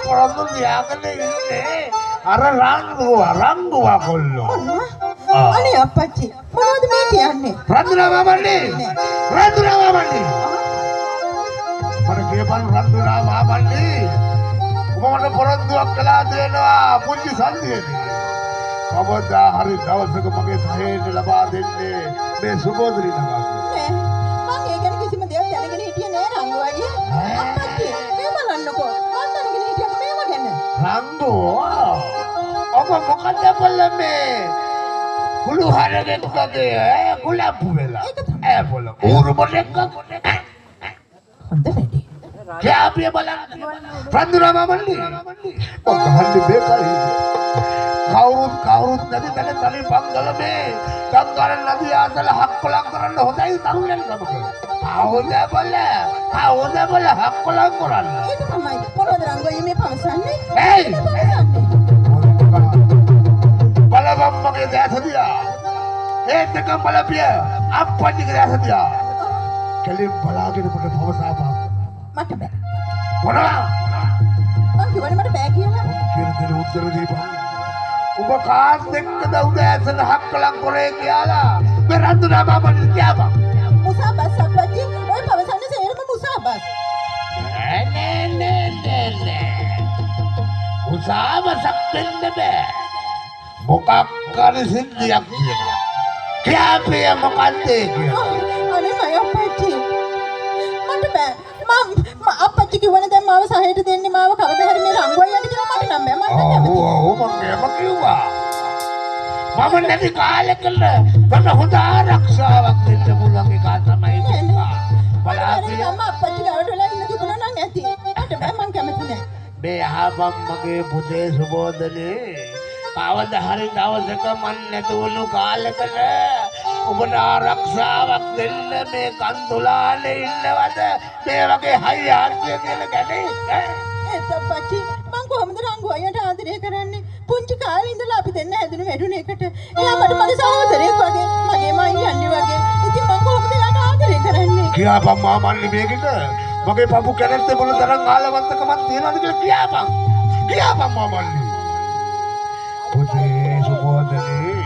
පොරොන්දු තියාගෙන ඉන්නේ අර රංගුවා කොල්ලෝ. අනේ අප්පච්චි මොනවද මේ කියන්නේ? රන්දුනා මාමණ්ඩි මට කියපන් රන්දුනා මාමණ්ඩි උඹට පොරොන්දුවක් කළා දෙනවා පුංචි සල්ලියේදී. කවදා හරි දවසක මගේ සහයට ලබා දෙන්නේ මේ සුබෝදරි නමක්. නෑ මං ඒ ගැන කිසිම දෙයක් දැනගෙන හිටියේ නෑ රංගු අයියා. අප්පච්චි මේ බලන්නකෝ මං දැනගෙන හිටියට මේව ගැන. රංගු ඔබ මොකද බලන්නේ? කුළු හරගෙන කගේ කුලප්පු වෙලා බොල ඌරු මොලෙක්ක හොඳ වැඩි. කැපිය බලන්න රන්දුනා මාමණ්ඩි ඔක හල්ලි බේකයි කවුරුත් නැති තැන තලි බංගලමේ ගංගාර නදිය අතල හක්කොලක් කරන්න හොඳයි තරුණයන් සමග. කවුද බල හක්කොලක් කරන්න. ඒක තමයි මොනවද රංගු අයියා මේ පවසන්නේ? ඒයි බලවම් මගේ දැසදියා ඒත් එක බලපිය අප්පච්චිගේ දැසදියා කෙලින් බලාගෙන කොට පවසාපා මට බෑ. මොනවා මං කිව්වනේ මට බෑ කියලා. කියන දේ උත්තර දීපන්. ඔබ කාස් දෙකද උදෑසන හක්කලක් කරේ කියලා මේ රන්දුනා මාමණ්ඩි කියපන්. මුසාබස් අප්පච්චි ඔය පවසන්නේ සේරම මුසාබස්. නෑ උසාවසක් දෙන්න බෑ. මොකක් හරි සිද්ධියක් තියෙනවා. කැපිය මොකද්ද කියලා. අනේ මයි අප්පච්චි මට බෑ. මම අප්පච්චි කිව්වනේ දැන් මාව සහයට දෙන්නේ මාව කවදා හරි මේ රංගු අයියාට කියලා මට නම් බෑ. මම මම කිව්වා. මම නැති කාලෙකල තම හොඳ ආරක්ෂාවක් දෙන්න පුළුවන් එක තමයි කිව්වා. බලාපිය මම අප්පච්චි ගාවට වෙලා ඉන්න තිබුණා නම් ඇති. මට බෑ මං කැමති නෑ. මේ ආපම් මගේ පුතේ සුබෝදනේ කවදා හරි දවසක මන් නැතුණු කාලෙකල ඔබට ආරක්ෂාවක් දෙන්න මේ කන්තුලානේ ඉන්නවද මේ වගේ හයි ආර්ථිය කියන ගැනේ ඒත් අප්පච්චි මං කොහොමද රංගු අයියාට ආදරය කරන්නේ? පුංචි කාලේ ඉඳලා අපි දෙන්න හැදුණු වැඩුණ එකට. එයා මට මගේ සහෝදරයෙක් වගේ මගේ මයියන්නේ වගේ. ඉතින් මං කොහොමද එයාට ආදරය කරන්නේ? කියාපම් මාමල්ලි මේකට මගේ පපු කැරෙත් මොන තරම් ආලවන්තකමක් තියනවද කියලා කියාපම් මාමල්ලි. පුතේ සුබෝදනේ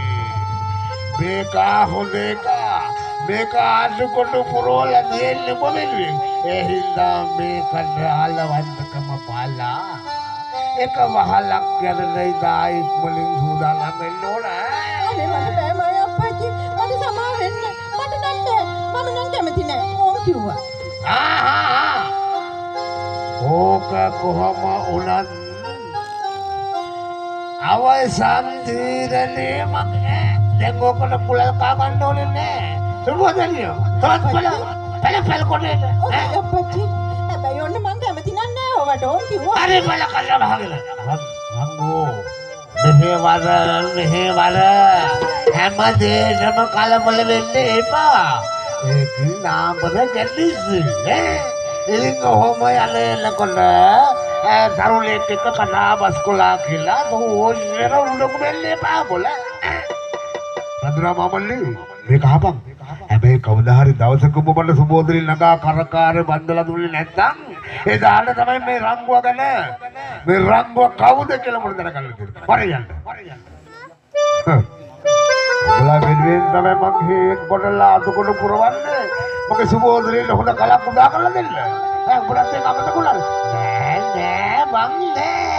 මේකා හොදේකා මේක ආසුකොට පුරෝල දෙන්නේ මොබෙලුවෙන් ඒ හින්දා මේකට ආලවන්තකම පාලා එක වහලක් ගැරලයි දායිත් වලින් සූදානම් වෙන්න ඕන. අනේ මට බෑ මයි අප්පච්චි මට සමා වෙන්න. මට නම් බෑ. මම නම් කැමති නෑ. ඕම් කිව්වා. ඕක කොහම උනත් අවසන් තීරණේ මගේ දැන් ඕකට පුලල් කා ගන්න ඕනේ නෑ. සුබෝදනියෝ තවත් පළ කොටේ ඔය අප්පච්චි හැබැයි ඔන්න මං කැමති නෑ ඔවට ඕම් කිව්වා. අර බල කල්ලා බහගෙන රංගෝ මෙහෙවර හැමදේම කලබල වෙන්න එපා. ඒක නාමද ගැටිසි ඉතින් ඔහොම යන්නකොට දරුණෙක් එක්ක කතා බස් කොලා කියලා ඕනෙර උඩක වෙන්නේ එපා බොල. රන්දුනා මාමල්ලි මේක අහපන්. හැබැයි කවදා හරි දවසක ඔබ මට සුබෝදරි නගා කරකාරේ බන්දලා දුන්නේ නැත්නම් එදාට තමයි මේ රංගුව ගැන මේ රංගුව කවුද කියලා මට දැනගන්න තියෙන්නේ. පරියන්න. ඔබලා වෙනුවෙන් තමයි මම හේක් බොඩලා අතකොට පුරවන්නේ. මගේ සුබෝදරිට හොඳ කලක් උදා කරලා දෙන්න. ඔබලත් ඒක අමතක වුණාද? නෑ බං නෑ.